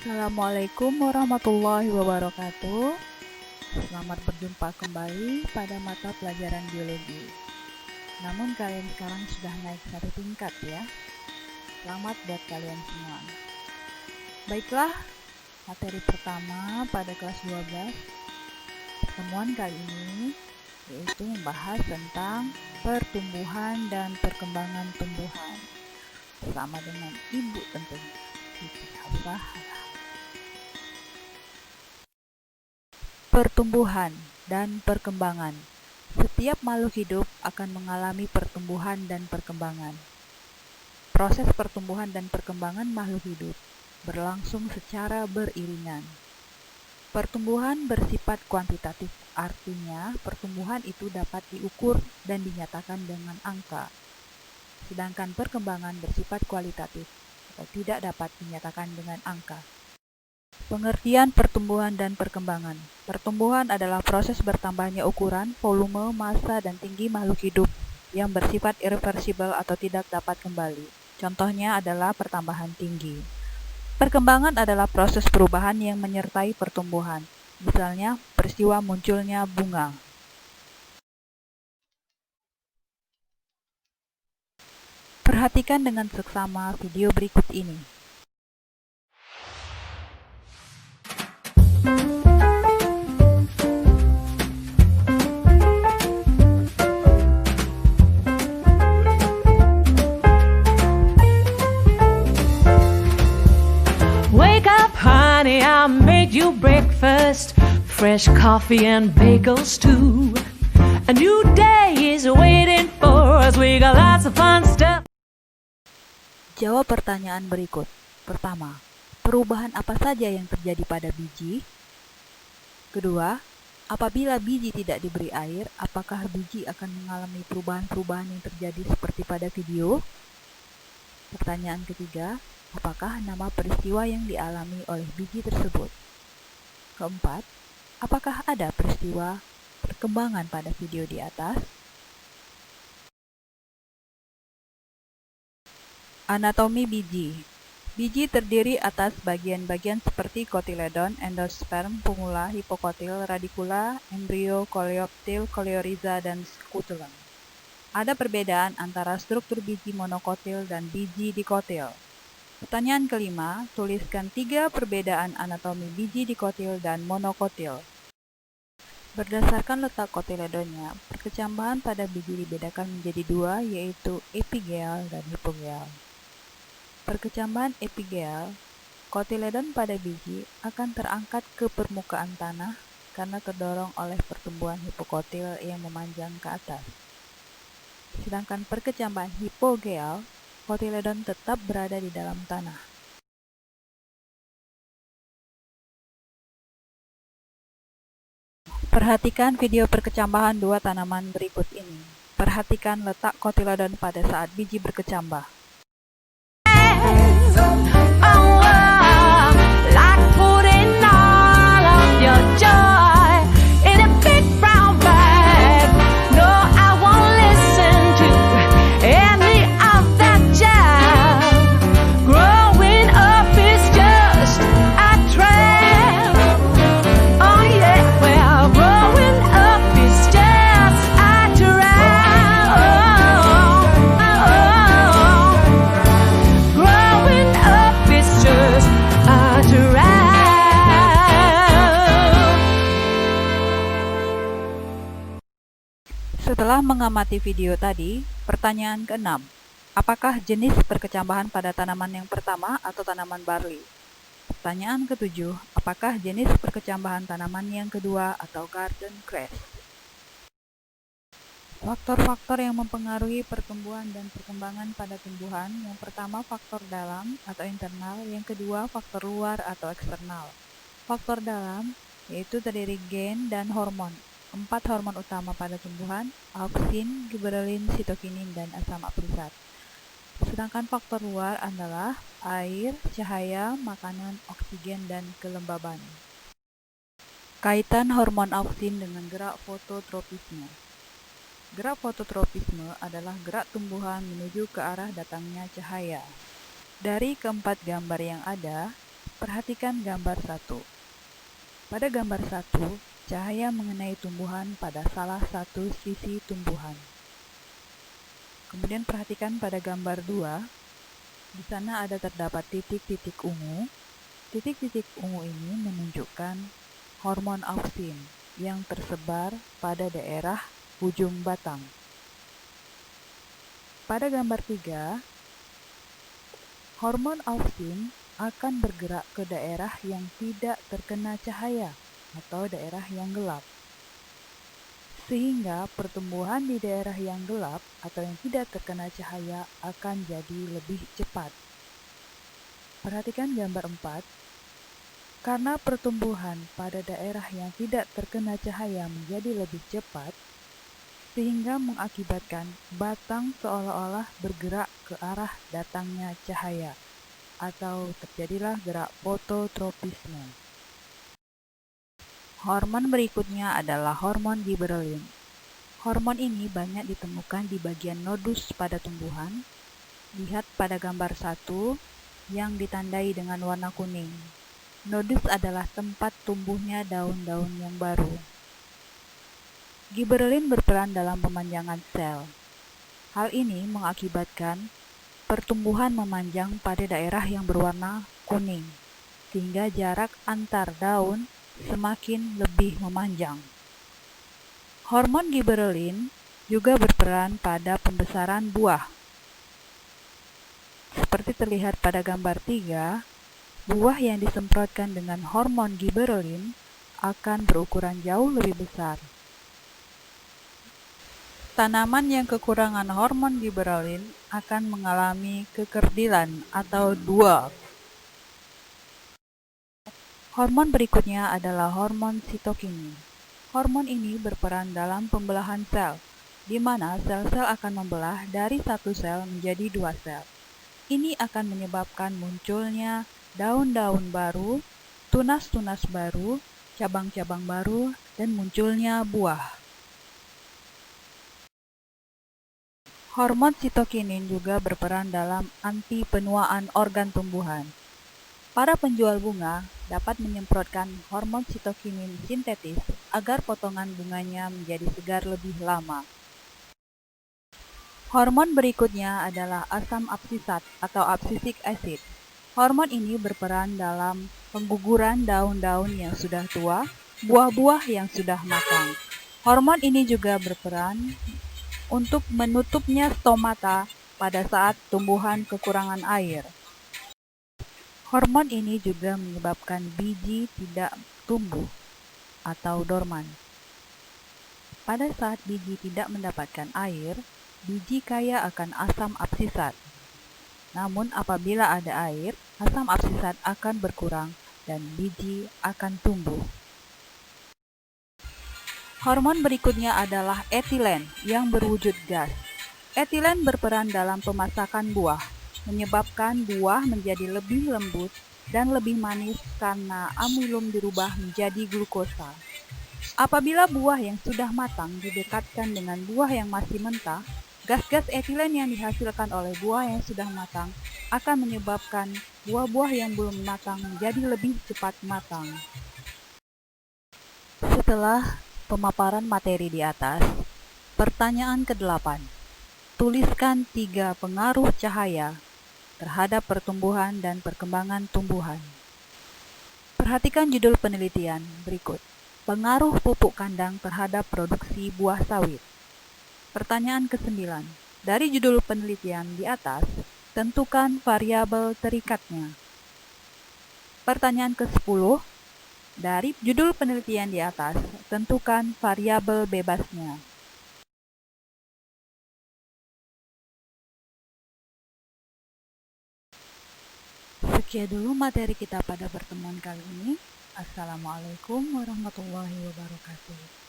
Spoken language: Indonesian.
Assalamualaikum warahmatullahi wabarakatuh. Selamat berjumpa kembali pada mata pelajaran biologi. Namun kalian sekarang sudah naik satu tingkat ya. Selamat buat kalian semua. Baiklah, materi pertama pada kelas 12. Pertemuan kali ini yaitu membahas tentang pertumbuhan dan perkembangan tumbuhan bersama dengan ibu tentunya, Siti Hafsah. Pertumbuhan dan perkembangan. Setiap makhluk hidup akan mengalami pertumbuhan dan perkembangan. Proses pertumbuhan dan perkembangan makhluk hidup berlangsung secara beriringan. Pertumbuhan bersifat kuantitatif, artinya pertumbuhan itu dapat diukur dan dinyatakan dengan angka. Sedangkan perkembangan bersifat kualitatif atau tidak dapat dinyatakan dengan angka. Pengertian pertumbuhan dan perkembangan. Pertumbuhan adalah proses bertambahnya ukuran, volume, massa, dan tinggi makhluk hidup yang bersifat irreversibel atau tidak dapat kembali. Contohnya adalah pertambahan tinggi. Perkembangan adalah proses perubahan yang menyertai pertumbuhan. Misalnya, peristiwa munculnya bunga. Perhatikan dengan seksama video berikut ini. Wake up, honey, I made you breakfast. Fresh coffee and bagels too. A new day is waiting for us. We got lots of fun stuff. Jawab pertanyaan berikut. Pertama, perubahan apa saja yang terjadi pada biji? Kedua, apabila biji tidak diberi air, apakah biji akan mengalami perubahan-perubahan yang terjadi seperti pada video? Pertanyaan ketiga, apakah nama peristiwa yang dialami oleh biji tersebut? Keempat, apakah ada peristiwa perkembangan pada video di atas? Anatomi biji. Biji terdiri atas bagian-bagian seperti kotiledon, endosperm, fungula, hipokotil, radikula, embrio, koleoptil, koleoriza, dan skukulum. Ada perbedaan antara struktur biji monokotil dan biji dikotil. Pertanyaan kelima, tuliskan 3 perbedaan anatomi biji dikotil dan monokotil. Berdasarkan letak kotiledonnya, perkecambahan pada biji dibedakan menjadi 2, yaitu epigeal dan hipogeal. Perkecambahan epigeal, kotiledon pada biji akan terangkat ke permukaan tanah karena terdorong oleh pertumbuhan hipokotil yang memanjang ke atas. Sedangkan perkecambahan hipogeal, kotiledon tetap berada di dalam tanah. Perhatikan video perkecambahan 2 tanaman berikut ini. Perhatikan letak kotiledon pada saat biji berkecambah. Like putting all of your joy in a big brown bag. No, I won't listen to any of that jazz. Growing up is just a trap. Oh yeah, well, growing up is just a trap. Growing up is just a trap. Setelah mengamati video tadi, pertanyaan ke-6. Apakah jenis perkecambahan pada tanaman yang pertama atau tanaman barley? Pertanyaan ke-7. Apakah jenis perkecambahan tanaman yang kedua atau garden cress? Faktor-faktor yang mempengaruhi pertumbuhan dan perkembangan pada tumbuhan. Yang pertama, faktor dalam atau internal. Yang kedua, faktor luar atau eksternal. Faktor dalam yaitu terdiri gen dan hormon. 4 hormon utama pada tumbuhan, auksin, giberelin, sitokinin, dan asam aprisat. Sedangkan faktor luar adalah air, cahaya, makanan, oksigen, dan kelembaban. Kaitan hormon auksin dengan gerak fototropisme. Gerak fototropisme adalah gerak tumbuhan menuju ke arah datangnya cahaya. Dari keempat gambar yang ada, Perhatikan gambar 1. Pada gambar 1, cahaya mengenai tumbuhan pada salah satu sisi tumbuhan. Kemudian perhatikan pada gambar 2, di sana terdapat titik-titik ungu. Titik-titik ungu ini menunjukkan hormon auksin yang tersebar pada daerah ujung batang. Pada gambar 3, hormon auksin akan bergerak ke daerah yang tidak terkena cahaya atau daerah yang gelap. Sehingga pertumbuhan di daerah yang gelap atau yang tidak terkena cahaya akan jadi lebih cepat. Perhatikan gambar 4. Karena pertumbuhan pada daerah yang tidak terkena cahaya menjadi lebih cepat, sehingga mengakibatkan batang seolah-olah bergerak ke arah datangnya cahaya, atau terjadilah gerak fototropisme. Hormon berikutnya adalah hormon giberelin. Hormon ini banyak ditemukan di bagian nodus pada tumbuhan. Lihat pada gambar 1 yang ditandai dengan warna kuning. Nodus adalah tempat tumbuhnya daun-daun yang baru. Giberelin berperan dalam pemanjangan sel. Hal ini mengakibatkan pertumbuhan memanjang pada daerah yang berwarna kuning, sehingga jarak antar daun semakin lebih memanjang. Hormon giberelin juga berperan pada pembesaran buah. Seperti terlihat pada gambar 3, buah yang disemprotkan dengan hormon giberelin akan berukuran jauh lebih besar. Tanaman yang kekurangan hormon giberelin akan mengalami kekerdilan atau dwarf. Hormon berikutnya adalah hormon sitokinin. Hormon ini berperan dalam pembelahan sel, di mana sel-sel akan membelah dari satu sel menjadi 2 sel. Ini akan menyebabkan munculnya daun-daun baru, tunas-tunas baru, cabang-cabang baru, dan munculnya buah. Hormon sitokinin juga berperan dalam anti penuaan organ tumbuhan. Para penjual bunga dapat menyemprotkan hormon sitokinin sintetis agar potongan bunganya menjadi segar lebih lama. Hormon berikutnya adalah asam absisat atau abscisic acid. Hormon ini berperan dalam pengguguran daun-daun yang sudah tua, buah-buah yang sudah matang. Hormon ini juga berperan untuk menutupnya stomata pada saat tumbuhan kekurangan air. Hormon ini juga menyebabkan biji tidak tumbuh atau dorman. Pada saat biji tidak mendapatkan air, biji kaya akan asam absisat. Namun apabila ada air, asam absisat akan berkurang dan biji akan tumbuh. Hormon berikutnya adalah etilen yang berwujud gas. Etilen berperan dalam pemasakan buah, menyebabkan buah menjadi lebih lembut dan lebih manis karena amilum dirubah menjadi glukosa. Apabila buah yang sudah matang didekatkan dengan buah yang masih mentah, gas-gas etilen yang dihasilkan oleh buah yang sudah matang akan menyebabkan buah-buah yang belum matang menjadi lebih cepat matang. Setelah pemaparan materi di atas, pertanyaan ke-8. Tuliskan 3 pengaruh cahaya terhadap pertumbuhan dan perkembangan tumbuhan. Perhatikan judul penelitian berikut. Pengaruh pupuk kandang terhadap produksi buah sawit. Pertanyaan ke-9. Dari judul penelitian di atas, tentukan variabel terikatnya. Pertanyaan ke-10. Dari judul penelitian di atas, tentukan variabel bebasnya. Sekian dulu materi kita pada pertemuan kali ini. Assalamualaikum warahmatullahi wabarakatuh.